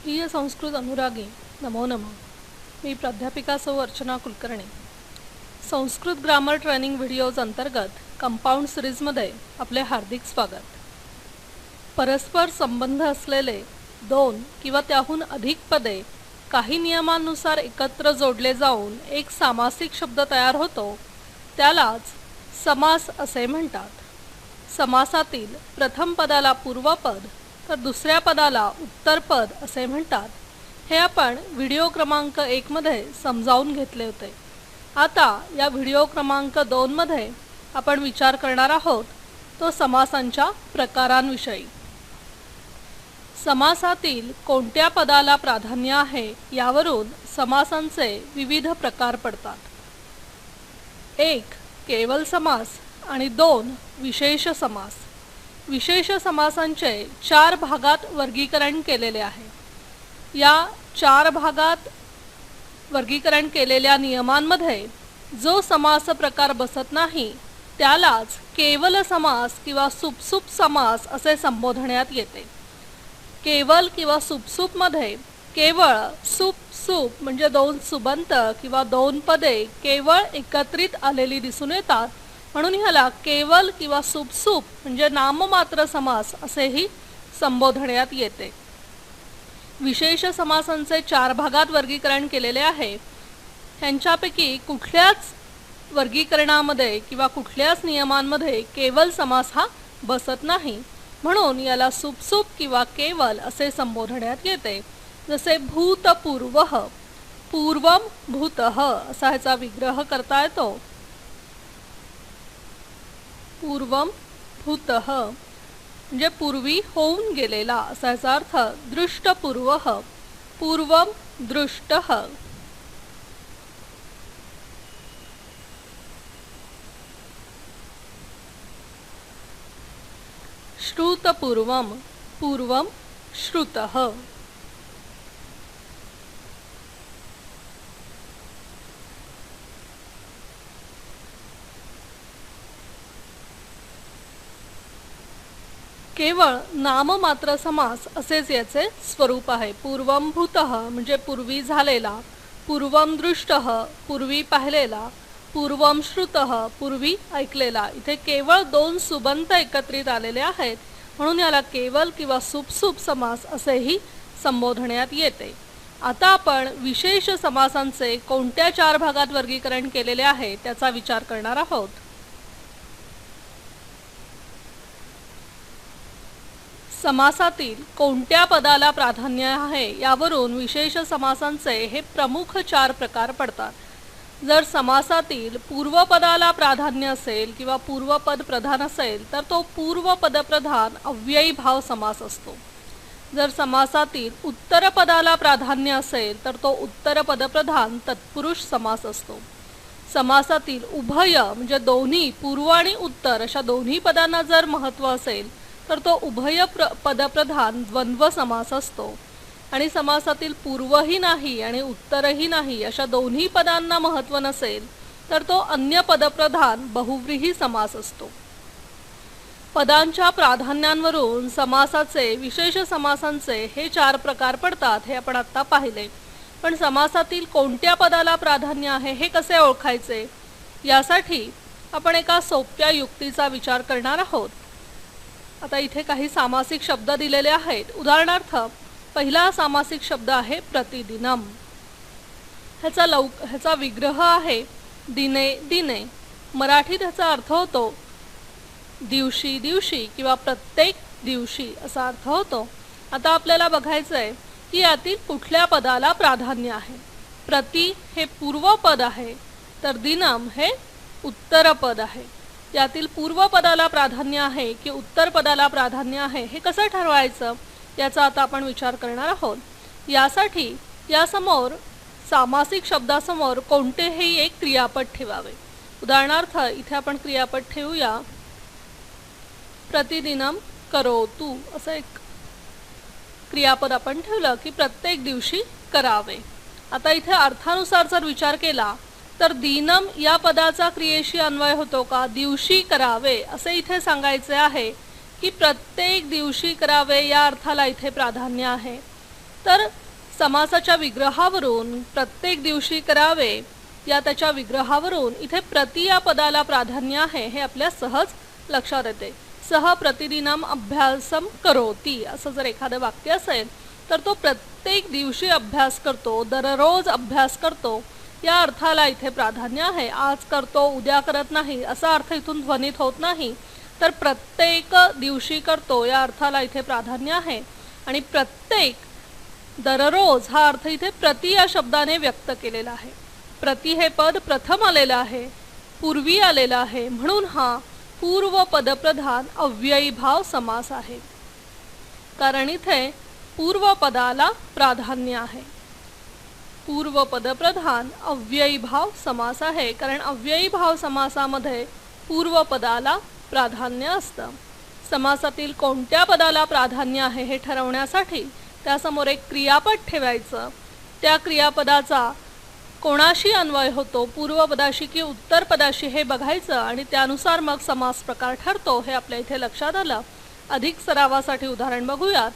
प्रिय संस्कृत अनुरागी नमो नमः। मी प्राध्यापिका सौ Archana Kulkarni. Sanskrit grammar training videos अंतर्गत कंपाऊंड सिरीजमध्ये आपले हार्दिक स्वागत। परस्पर संबंध असलेले दोन किंवा त्याहून अधिक पदे काही नियमांनुसार एकत्र जोडले जाऊन एक सामासिक शब्द तयार होतो, त्यालाच समास असे म्हणतात। समासातील प्रथम पदाला पूर्वपद तर दुसऱ्या पदाला उत्तरपद असे म्हणतात। हे आपण व्हिडिओ क्रमांक 1 मध्ये समजावून घेतले होते। आता या व्हिडिओ क्रमांक 2 मध्ये आपण विचार करणार आहोत तो समासांच्या प्रकारांविषयी। समासातील कोणत्या पदाला प्राधान्य आहे यावरून समासांचे विविध प्रकार पडतात। 1 केवल समास आणि 2 विशेष समास। विशेष समासांचे 4 भागात वर्गीकरण केलेले आहे। या 4 भागात वर्गीकरण केलेल्या नियमांमध्ये जो समास प्रकार बसत नाही त्यालाच केवल समास किंवा सुपसुप समास असे संबोधण्यात येते। केवल किंवा सुपसुप मध्ये केवळ सुप म्हणजे 2 सुबंत किंवा 2 पदे केवळ एकत्रित आलेली दिसून येतात, म्हणून ह्याला केवल किंवा सुपसुप म्हणजे नाममात्र समास असेही संबोधण्यात येते। विशेष समासांचे 4 भागात वर्गीकरण केलेले आहे। ह्यांच्यापैकी कुठल्याच वर्गीकरणामध्ये किंवा कुठल्याच नियमांमध्ये केवल समास हा बसत नाही, म्हणून याला सुपसुप किंवा केवल असे संबोधण्यात येते। जसे भूतपूर्वः, पूर्वम भूतः असा ह्याचा विग्रह करता येतो। पूर्वम भूतः म्हणजे पूर्वी होऊन गेलेला असा याचा अर्थ। दृष्टपूर्वः, पूर्वम दृष्टः। श्रुतपूर्वम, पूर्वम श्रुतः। केवळ नाममात्र समास असेच याचे स्वरूप आहे। पूर्वम भूतः म्हणजे पूर्वी झालेला, पूर्वम दृष्टः पूर्वी पाहिलेला, पूर्वम श्रुतः पूर्वी ऐकलेला। इथे केवळ 2 सुबंत एकत्रित आलेले आहेत, म्हणून याला केवल किंवा सुपसुप समास असेही संबोधण्यात येते। आता आपण विशेष समासांचे कोणत्या 4 भागात वर्गीकरण केलेले आहे त्याचा विचार करणार आहोत। समासातील कोणत्या पदाला प्राधान्य आहे यावरून विशेष समासांचे हे प्रमुख 4 प्रकार पडतात। जर समासातील पूर्वपदाला प्राधान्य असेल किंवा पूर्वपद प्रधान असेल तर तो पूर्वपद प्रधान अव्ययी भाव समास असतो। जर समासातील उत्तरपदाला प्राधान्य असेल तर तो उत्तरपद प्रधान तत्पुरुष समास असतो। समासातील उभय म्हणजे दोन्ही पूर्व आणि उत्तर अशा दोन्ही पदांना जर महत्त्व असेल तर तो उभय पदप्रधान द्वंद्व समास असतो। आणि समासातील पूर्वही नाही आणि उत्तरही नाही अशा दोन्ही पदांना महत्त्व नसेल तर तो अन्य पदप्रधान बहुव्रीही समास असतो। पदांच्या प्राधान्यांवरून समासाचे विशेष समासांचे हे 4 प्रकार पडतात, हे आपण आता पाहिले। पण समासातील कोणत्या पदाला प्राधान्य आहे हे कसे ओळखायचे यासाठी आपण एका सोप्या युक्तीचा विचार करणार आहोत। आता इथे काही सामासिक शब्द दिलेले आहेत। उदाहरणार्थ पहिला सामासिक शब्द आहे प्रतिदिनम। ह्याचा विग्रह आहे दिने दिने। मराठीत ह्याचा अर्थ होतो दिवशी दिवशी किंवा प्रत्येक दिवशी असा अर्थ होतो। आता आपल्याला बघायचं आहे की यातील कुठल्या पदाला प्राधान्य आहे। प्रति हे पूर्वपद आहे तर दिनम हे उत्तरपद आहे। यातील पूर्वपदाला प्राधान्य आहे की उत्तरपदाला प्राधान्य आहे हे कसं ठरवायचं याचा आता आपण विचार करणार आहोत। यासाठी यासमोर सामासिक शब्दासमोर कोणतेही एक क्रियापद ठेवावे। उदाहरणार्थ इथे आपण क्रियापद ठेवूया प्रतिदिनम करोतु असं एक क्रियापद आपण ठेवलं की प्रत्येक दिवशी करावे। आता इथे अर्थानुसार जर विचार केला तर दिनम या पदाचा क्रियेशी अन्वय होतो का? दिवशी करावे असे इथे सांगायचे आहे की प्रत्येक दिवशी करावे या अर्थाला इथे प्राधान्य आहे। तर समासाच्या विग्रहावरून प्रत्येक दिवशी करावे या त्याच्या विग्रहावरून इथे प्रति या पदाला प्राधान्य आहे हे आपल्या सहज लक्षात येते. सह प्रतिदिनम अभ्यासम करोति असं जर एखादं वाक्य असेल तर तो प्रत्येक दिवशी अभ्यास करतो, दररोज अभ्यास करतो या अर्थाला इथे प्राधान्य आहे. आज करतो उद्या करत नाही असा अर्थ इथून ध्वनित होत नाही, तर प्रत्येक दिवशी करतो या अर्थाला इथे प्राधान्य आहे. आणि प्रत्येक दररोज हा अर्थ इथे प्रति या शब्दाने व्यक्त केलेला आहे. प्रति हे पद प्रथम आलेलं आहे, पूर्वी आलेलं आहे, म्हणून हा पूर्व पदप्रधान अव्ययी भाव समास आहे. कारण इथे पूर्व पदाला प्राधान्य आहे. पूर्व पदप्रधान अव्ययी भाव समास आहे, कारण अव्ययी भाव समासामध्ये पूर्व पदाला प्राधान्य असतं. समासातील कोणत्या पदाला प्राधान्य आहे हे ठरवण्यासाठी त्यासमोर एक क्रियापद ठेवायचं. त्या क्रियापदाचा कोणाशी अन्वय होतो, पूर्वपदाशी की उत्तर पदाशी हे बघायचं आणि त्यानुसार मग समास प्रकार ठरतो हे आपल्या इथे लक्षात आलं. अधिक सरावासाठी उदाहरण बघूयात.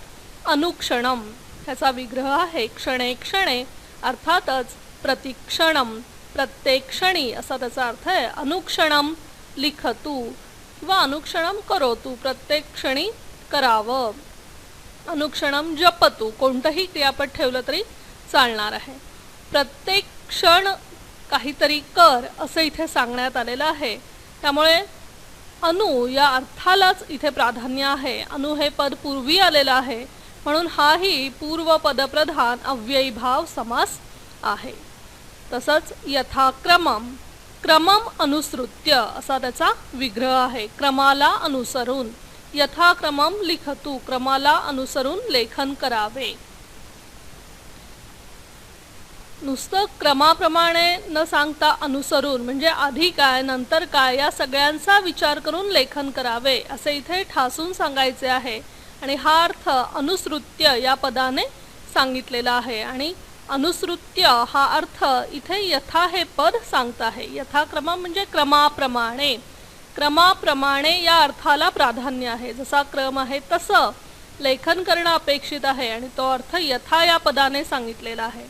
अनुक्षणम ह्याचा विग्रह आहे क्षणे क्षणे, अर्थातच प्रतिक्षणम प्रत्येक क्षणी असा त्याचा अर्थ आहे. अनुक्षणम लिखतु किंवा अनुक्षणम करोतु प्रत्येक क्षणी करावं. अनुक्षणम जपतु कोणतंही क्रियापद ठेवलं तरी चालणार आहे. प्रत्येक क्षण काहीतरी कर असं इथे सांगण्यात आलेलं आहे, त्यामुळे अनु या अर्थालाच इथे प्राधान्य आहे. अनु हे पद पूर्वी आलेलं आहे, म्हणून हाही पूर्व पदप्रधान अव्ययी भाव समास आहे. तसंच यथाक्रमम क्रमम अनुसृत्य असा त्याचा विग्रह आहे. क्रमाला अनुसरून. यथाक्रमम लिखतु क्रमाला अनुसरून लेखन करावे. नुसतं क्रमाप्रमाणे न सांगता अनुसरून म्हणजे आधी काय नंतर काय या सगळ्यांचा विचार करून लेखन करावे असे इथे ठासून सांगायचे आहे. आणि हा अर्थ अनुसृत्य या पदाने सांगितलेला आहे. आणि अनुसृत्य हा अर्थ इथे यथा हे पद सांगत आहे. यथाक्रम म्हणजे क्रमाप्रमाणे. क्रमाप्रमाणे या अर्थाला प्राधान्य आहे. जसा क्रम आहे तसं लेखन करणं अपेक्षित आहे आणि तो अर्थ यथा या पदाने सांगितलेला आहे.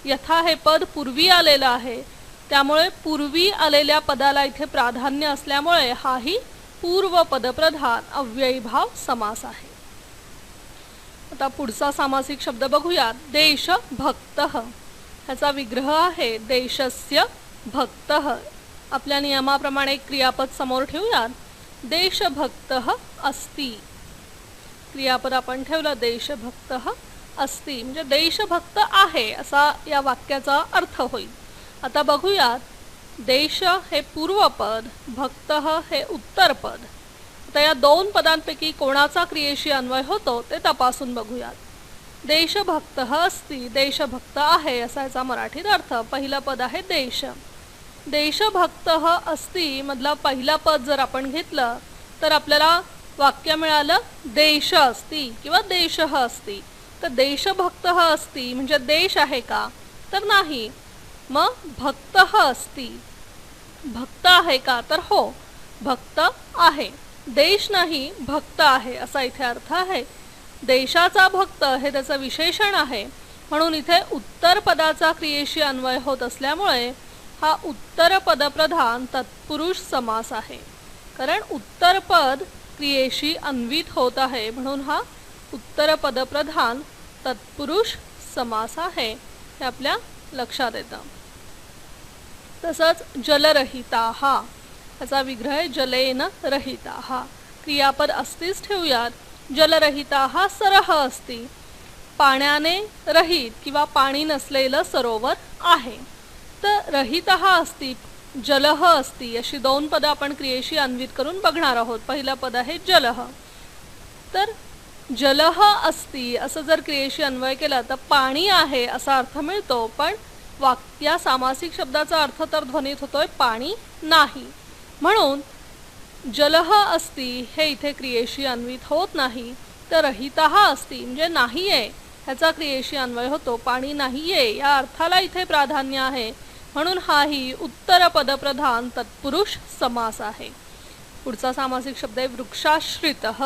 यथा हे पद पूर्वी आलेलं आहे, त्यामुळे पूर्वी आलेल्या पदाला इथे प्राधान्य असल्यामुळे हाही पूर्व पदप्रधान अव्ययी भाव समास आहे. आता पुढचा सामासिक शब्द बघूया. देशभक्तः ह्याचा विग्रह आहे देशस्य भक्तः. आपल्या नियमाप्रमाणे क्रियापद समोर ठेवूयात. देशभक्तः अस्ति. क्रियापद आपण ठेवलं देशभक्तः अस्ति म्हणजे देशभक्त आहे असा या वाक्याचा अर्थ होईल. आता बघूयात. देश हे पूर्वपद, भक्तः हे उत्तरपद. आता या दोन पदांपैकी कोणाचा क्रियेशी अन्वय होतो ते तपासून बघूयात. देशभक्तः अस्ति देशभक्त आहे असा याचा मराठीत अर्थ. पहिलं पद आहे देश. देशभक्तः अस्ति मधला पहिला पद जर आपण घेतलं तर आपल्याला वाक्य मिळालं देश अस्ति किंवा देशः अस्ति. तर देशभक्तः अस्ति म्हणजे देश आहे का, तर नाही. मग भक्तः अस्ति भक्त आहे का, तर हो भक्त आहे. देश नाही भक्त आहे असा इथे अर्थ आहे. देशाचा भक्त हे त्याचं विशेषण आहे, म्हणून इथे उत्तर पदाचा क्रियेशी अन्वय होत असल्यामुळे हा उत्तर पदप्रधान तत्पुरुष समास आहे. कारण उत्तर पद क्रियेशी अन्वित होत आहे, म्हणून हा उत्तर पदप्रधान तत्पुरुष समास आहे हे आपल्या लक्षात येतं. तसंच जलरहिताः ह्याचा विग्रह जलेन रहिताः. क्रियापद अस्तिच ठेवूयात. जलरहिताः सरः अस्ति. पाण्याने रहित किंवा पाणी नसलेलं सरोवर आहे. तर रहितः अस्ति जलः अस्ति अशी दोन पदं आपण क्रियेशी अन्वित करून बघणार आहोत. पहिलं पद आहे जलः. तर जलः अस्ति असं जर क्रियेशी अन्वय केला तर पाणी आहे असा अर्थ मिळतो, पण वाक्या सामासिक शब्दाचा अर्थ तर ध्वनित होतोय पाणी नाही. म्हणून जलः अस्ति हे इथे क्रियेशी अन्वित होत नाही. तर रहितः अस्ति म्हणजे नाहीये ह्याचा क्रियेशी अन्वय होतो. पाणी नाहीये या अर्थाला इथे प्राधान्य आहे, म्हणून हाही उत्तर पदप्रधान तत्पुरुष समास आहे. पुढचा सामासिक शब्द आहे वृक्षाश्रितः.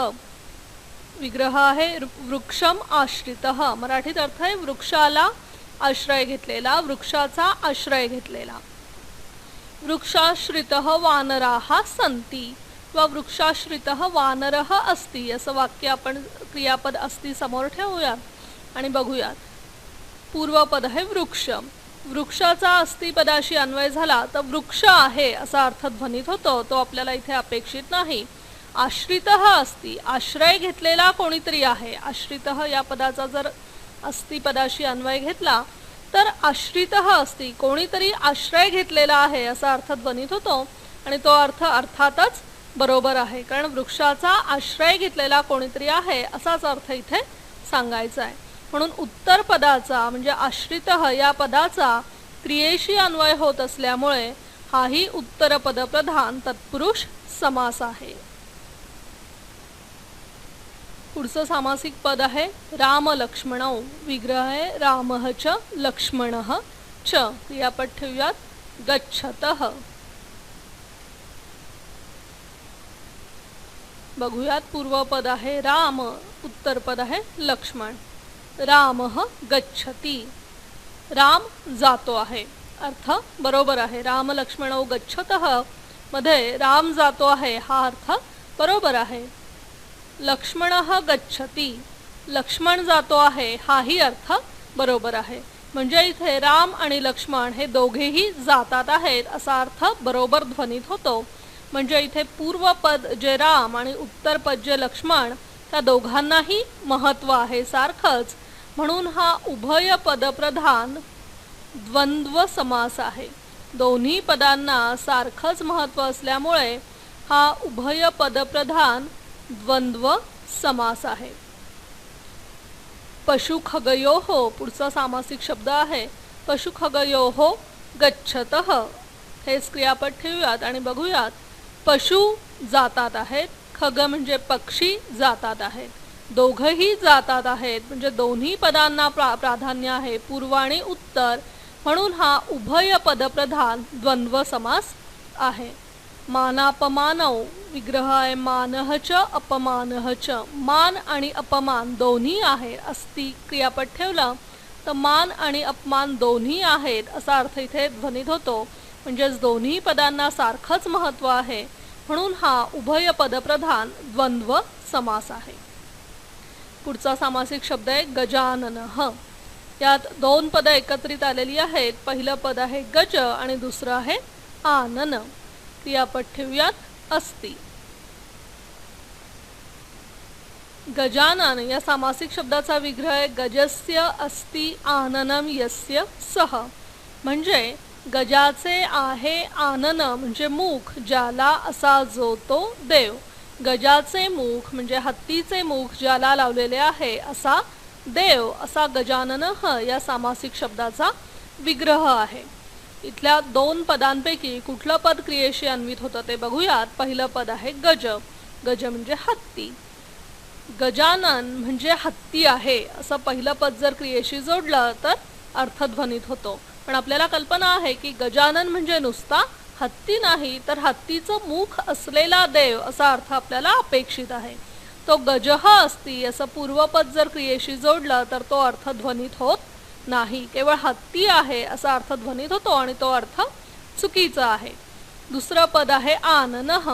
विग्रह आहे वृक्षम आश्रितः, मराठीत अर्थ आहे वृक्षाला आश्रय घेतलेला, वृक्षाचा आश्रय घेतलेला. वृक्षाश्रितः वानराः सन्ति किंवा वृक्षाश्रितः वानरः अस्ति असं वाक्य आपण क्रियापद अस्ति समोर ठेवूयात आणि बघूयात. पूर्वपद आहे वृक्ष, वृक्षाचा अस्ति पदाशी अन्वय झाला तर वृक्ष आहे असा अर्थ ध्वनित होतो, तो आपल्याला इथे अपेक्षित नाही. आश्रितः अस्ति, आश्रय घेतलेला कोणीतरी आहे. आश्रितः या पदाचा जर अस्ति पदाशी अन्वय घेतला तर आश्रितः अस्ति, कोणीतरी आश्रय घेतलेला आहे असा अर्थ ध्वनित होतो आणि तो अर्थ अर्थातच बरोबर आहे, कारण वृक्षाचा आश्रय घेतलेला कोणीतरी आहे असाच अर्थ इथे सांगायचा आहे. म्हणून उत्तर पदाचा म्हणजे आश्रितः या पदाचा क्रियेशी अन्वय होत असल्यामुळे हाही उत्तर पद प्रधान तत्पुरुष समास आहे. पुढचं सामासिक पद आहे राम लक्ष्मणौ, विग्रह आहे रामः च लक्ष्मणः च. क्रियापद ठेवूयात गच्छतः. बघूयात पूर्वपद आहे राम, उत्तरपद आहे लक्ष्मण. रामः गच्छति, राम जातो आहे, अर्थ बरोबर आहे. राम लक्ष्मणौ गच्छतः मध्ये राम जातो आहे हा अर्थ बरोबर आहे. लक्ष्मणः गच्छति, लक्ष्मण जातो आहे हाही अर्थ बरोबर आहे. म्हणजे इथे राम आणि लक्ष्मण हे दोघेही जातात आहेत असा अर्थ बरोबर ध्वनित होतो. म्हणजे इथे पूर्वपद जे राम आणि उत्तरपद जे लक्ष्मण त्या दोघांनाही महत्त्व आहे सारखंच, म्हणून हा उभय पदप्रधान द्वंद्व समास आहे. दोन्ही पदांना सारखंच महत्त्व असल्यामुळे हा उभय पदप्रधान द्वंद्व समास आहे. पशुखगयोः, पुढचा सामासिक शब्द आहे पशुखगयोः गच्छतः. हेच क्रियापद ठेवूयात आणि बघूयात. पशु जातात आहेत, खग म्हणजे पक्षी जातात आहेत, दोघंही जातात आहेत म्हणजे दोन्ही पदांना प्राधान्य आहे पूर्व आणि उत्तर, म्हणून हा उभय पदप्रधान द्वंद्व समास आहे. मानापमानौ, विग्रह आहे मानः च अपमानः च. मान आणि अपमान दोन्ही आहे. अस्ति क्रियापद ठेवलं तर मान आणि अपमान दोन्ही आहेत असा अर्थ इथे ध्वनित होतो. म्हणजेच दोन्ही पदांना सारखंच महत्त्व आहे, म्हणून हा उभय पदप्रधान द्वंद्व समास आहे. पुढचा सामासिक शब्द आहे गजाननः. यात दोन पद एकत्रित आलेली आहेत. पहिलं पद आहे गज आणि दुसरं आहे आनन. क्रियापद ठेवूयात अस्ति. गजानन या सामासिक शब्दाचा विग्रह आहे गजस्य अस्ति आननम यस्य सह. म्हणजे गजाचे आहे आनन म्हणजे मुख ज्याला असा जो तो देव. गजाचे मुख म्हणजे हत्तीचे मुख ज्याला लावलेले आहे असा देव, असा गजाननः या सामासिक शब्दाचा विग्रह आहे. इथल्या दोन पदांपैकी कुठलं पद क्रियेशी अन्वित होतं ते बघूयात. पहिलं पद आहे गज. गज म्हणजे हत्ती. गजानन म्हणजे हत्ती आहे असं पहिलं पद जर क्रियेशी जोडलं तर अर्थध्वनित होतो. पण आपल्याला कल्पना आहे की गजानन म्हणजे नुसता हत्ती नाही तर हत्तीचं मुख असलेला देव असा अर्थ आपल्याला अपेक्षित आहे. तो गजः अस्ति असं पूर्वपद जर क्रियेशी जोडलं तर तो अर्थ ध्वनित होत नाही, केवळ हत्ती आहे असा अर्थ ध्वनित होतो आणि तो अर्थ चुकीचा आहे. दुसरं पद आहे आननः.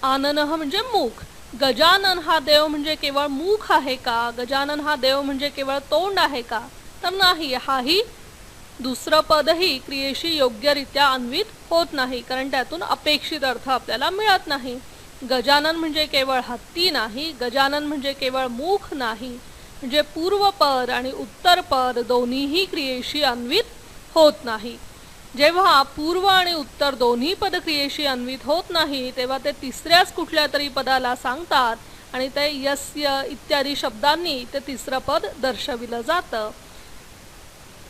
आननः म्हणजे मुख. गजानन हा देव म्हणजे केवळ मुख आहे का? गजानन हा देव म्हणजे केवळ तोंड आहे का? तर नाही. हाही दुसरं पदही क्रियेशी योग्यरित्या अन्वित होत नाही, कारण त्यातून अपेक्षित अर्थ आपल्याला मिळत नाही. गजानन म्हणजे केवळ हत्ती नाही, गजानन म्हणजे केवळ मुख नाही, म्हणजे पूर्वपद आणि उत्तरपद दोन्हीही क्रियेशी अन्वित होत नाही. जेव्हा पूर्व आणि उत्तर दोन्ही पद क्रियेशी अन्वित होत नाही तेव्हा ते तिसऱ्याच कुठल्या तरी पदाला सांगतात आणि ते यस्य इत्यादी शब्दांनी ते तिसरं पद दर्शविलं जातं.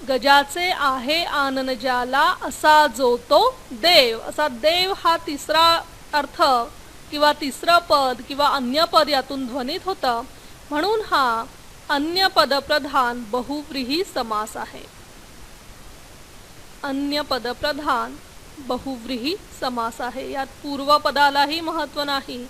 गजाचे आहे आनन ज्याला असा जो तो देव. असा देव हा तिसरा अर्थ किंवा तिसरं पद किंवा अन्य पद यातून ध्वनित होतं, म्हणून हा अन्य पदप्रधान बहुव्रीही समास आहे. अन्य पदप्रधान बहुव्रीही समास आहे. यात पूर्व पदालाही महत्त्व नाही,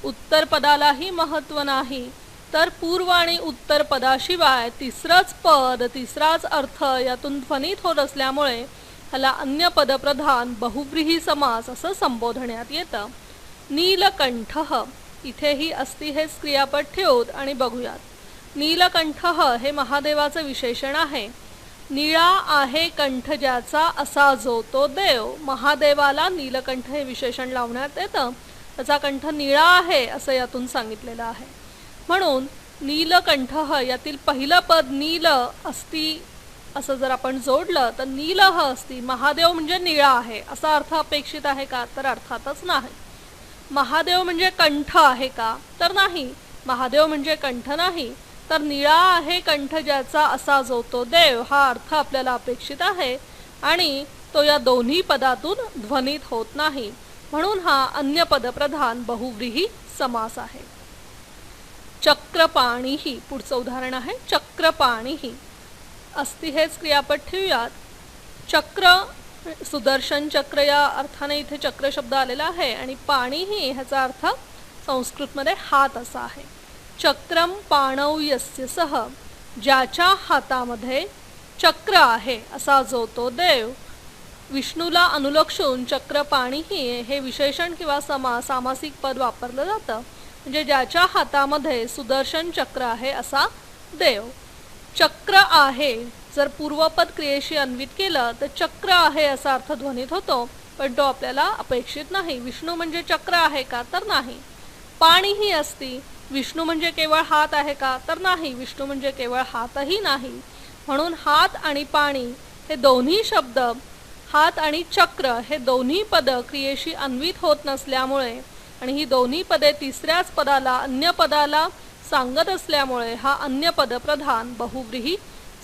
उत्तर पदालाही महत्त्व नाही, तर पूर्व आणि उत्तर पदाशिवाय तिसरंच पद तिसराच अर्थ यातून ध्वनित होत असल्यामुळे ह्याला अन्य पदप्रधान बहुव्रीही समास असं संबोधण्यात येतं. नीलकंठः इथेही अस्ति हेच क्रियापद ठेवूत आणि बघूयात. नीलकंठः हे महादेवाचं विशेषण आहे. निळा आहे कंठ ज्याचा असा जो तो देव. महादेवाला नीलकंठ हे विशेषण लावण्यात येतं. त्याचा कंठ निळा आहे असं यातून सांगितलेलं आहे. म्हणून नीलकंठः यातील पहिलं पद नील अस्ति असं जर आपण जोडलं तर नीलः अस्ति, महादेव म्हणजे निळा आहे असा अर्थ अपेक्षित आहे का, तर अर्थातच नाही. महादेव म्हणजे कंठ आहे का, तर नाही. महादेव म्हणजे कंठ नाही, तर निळा आहे कंठ ज्याचा असा जो तो देव हा अर्थ आपल्याला अपेक्षित आहे आणि तो या दोन्ही पदातून ध्वनित होत नाही. म्हणून हा अन्य पदप्रधान बहुव्रीही समास आहे. चक्रपाणीही पुढचं उदाहरण आहे. चक्रपाणीही अस्ति हेच क्रियापद ठेवूयात. चक्र सुदर्शन चक्र या अर्थाने इथे चक्र शब्द आलेला आहे आणि पाणीही ह्याचा अर्थ संस्कृतमध्ये हात असा आहे. चक्रम पाणौ यस्य सह, ज्याच्या हातामध्ये चक्र आहे असा जो तो देव. विष्णूला अनुलक्षून चक्रपाणीही हे विशेषण किंवा सामासिक पद वापरलं जातं. म्हणजे ज्याच्या हातामध्ये सुदर्शन चक्र आहे असा देव. चक्र आहे जर पूर्वपद क्रियेशी अन्वित केलं तर चक्र आहे असा अर्थ ध्वनित होतो, पण तो आपल्याला अपेक्षित नाही. विष्णू म्हणजे चक्र आहे का, तर नाही. पाणीही अस्ति, विष्णू म्हणजे केवळ हात आहे का, तर नाही. विष्णू म्हणजे केवळ हातही नाही. म्हणून हात आणि पाणी हे दोन्ही शब्द, हात आणि चक्र हे दोन्ही पद क्रियेशी अन्वित होत नसल्यामुळे आणि ही दोन्ही पदे तिसऱ्याच पदाला अन्य पदाला सांगत असल्यामुळे हा अन्य पदप्रधान बहुव्रीही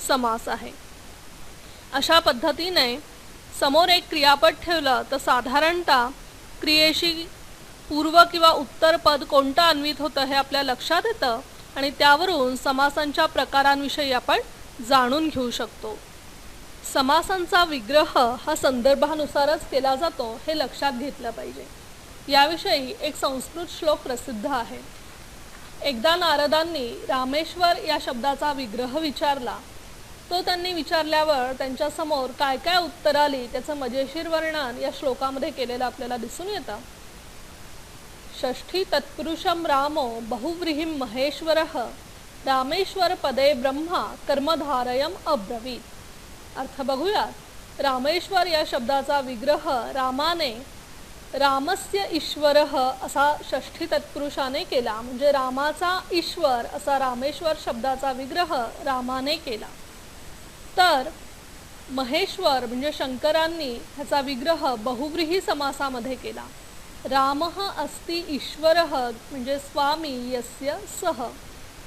समास आहे. अशा पद्धतीने समोर एक क्रियापद ठेवलं तर साधारणतः क्रियेशी पूर्व किंवा उत्तर पद कोणतं अन्वित होतं हे आपल्या लक्षात येतं आणि त्यावरून समासांच्या प्रकारांविषयी आपण जाणून घेऊ शकतो. समासांचा विग्रह हा संदर्भानुसारच केला जातो हे लक्षात घेतलं पाहिजे. याविषयी एक संस्कृत श्लोक प्रसिद्ध आहे. एकदा नारदांनी रामेश्वर या शब्दाचा विग्रह विचारला. तो त्यांनी विचारल्यावर त्यांच्या समोर काय काय उत्तर आली त्याचं मजेशीर वर्णन या श्लोकामध्ये केलेलं आपल्याला दिसून येतं. षष्ठी तत्पुरुषम रामो बहुव्रीहिं महेश्वरः रामेश्वर पदे ब्रह्मा कर्मधारयम अब्रवीत. अर्थ बघूयात. रामेश्वर या शब्दाचा विग्रह रामाने रामस्य ईश्वरः असा षष्ठी तत्पुरुषाने केला. म्हणजे रामाचा ईश्वर असा रामेश्वर शब्दाचा विग्रह रामाने केला. तर महेश्वर म्हणजे शंकरांनी ह्याचा विग्रह बहुव्रीही समासामध्ये केला. रामः अस्ति ईश्वरः म्हणजे स्वामी यस्य सह.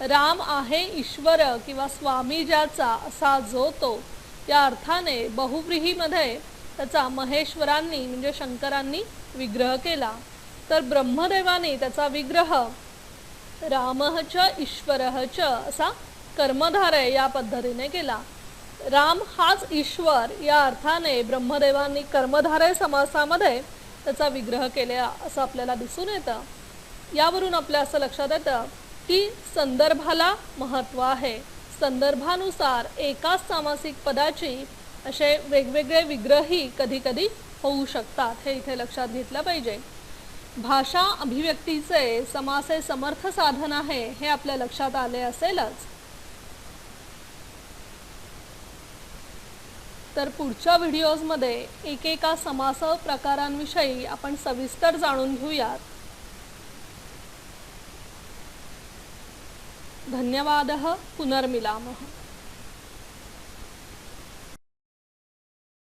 राम आहे ईश्वर किंवा स्वामी ज्याचा असा जो तो. या अर्थाने बहुव्रीहीमध्ये त्याचा महेश्वरांनी म्हणजे शंकरांनी विग्रह केला. तर ब्रह्मदेवाने त्याचा विग्रह रामः च ईश्वरः च असा कर्मधारय या पद्धतीने केला. राम हाच ईश्वर या अर्थाने ब्रह्मदेवांनी कर्मधारय समासामध्ये त्याचा विग्रह केला असं आपल्याला दिसून येतं. यावरून आपल्या असं लक्षात येतं की संदर्भाला महत्त्व आहे. संदर्भानुसार एकाच सामासिक पदाची असे वेगवेगळे विग्रही कधीकधी होऊ शकतात हे इथे लक्षात घेतलं पाहिजे. भाषा अभिव्यक्तीचे समास हे समर्थ साधन आहे हे आपल्या लक्षात आले असेलच. तर पुढच्या व्हिडिओजमध्ये एकेका समास प्रकारांविषयी आपण सविस्तर जाणून घेऊयात. धन्यवादः. पुनर्मिलामः.